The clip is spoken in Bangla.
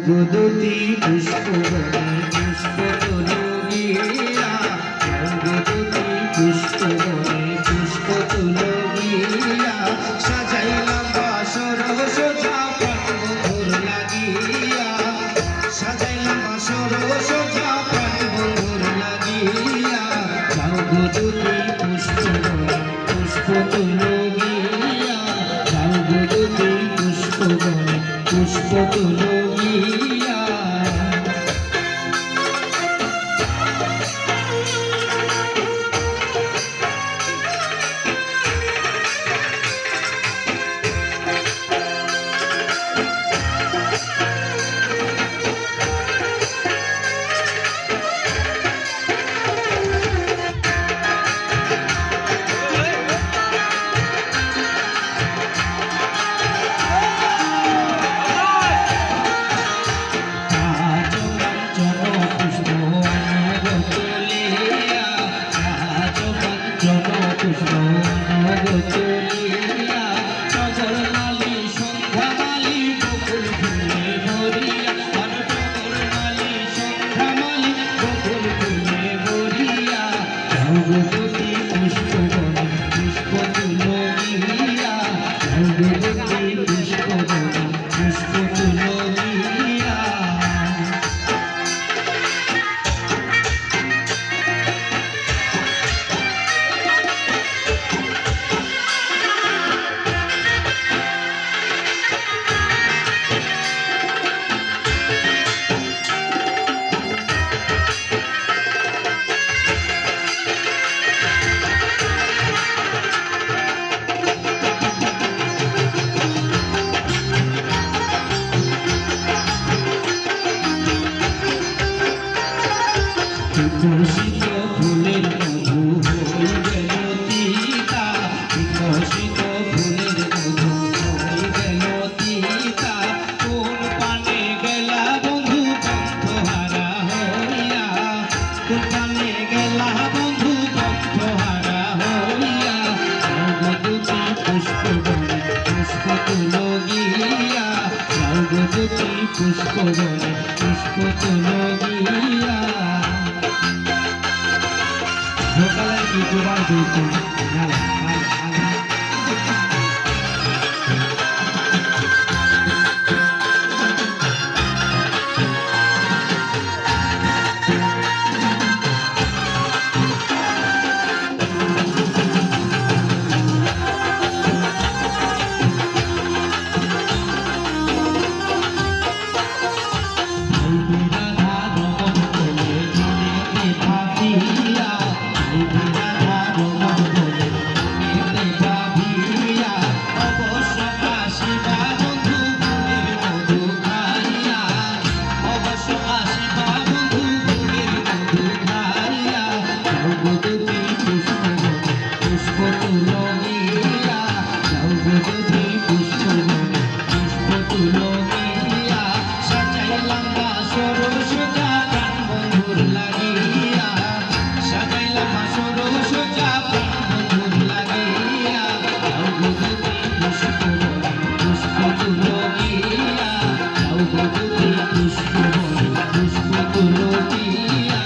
গুদুতি পুষ্পবনে পুষ্প তুলগিয়া, গুদুতি পুষ্পবনে পুষ্প তুলগিয়া, সাজাইলাম বাসর সোজা প্রাণবন্ধুর লাগিয়া, সাজাইলাম বাসর সোজা প্রাণবন্ধুর লাগিয়া, গুদুতি পুষ্পবনে পুষ্প তুলগিয়া, গুদুতি পুষ্পবনে পুষ্প তুলগিয়া। গুদুতি পুষ্পবনে পুষ্প তুলগিয়া, গুদুতি পুষ্পবনে পুষ্প তুলগিয়া। বিকশিত ফুলের মধু হইবে লতিকা, বিকশিত ফুলের মধু হইবে লতিকা, কোন পানে গেলা বন্ধু বন্ধহারা হইয়া, কোন পানে গেলা বন্ধু বন্ধহারা হইয়া, গুদুতি পুষ্পবনে পুষ্প তুলগিয়া, গুদুতি পুষ্পবনে পুষ্প তুলগিয়া। ভোকালের কি জোগাড় দিয়েছে পুষ্প তুলগিয়া,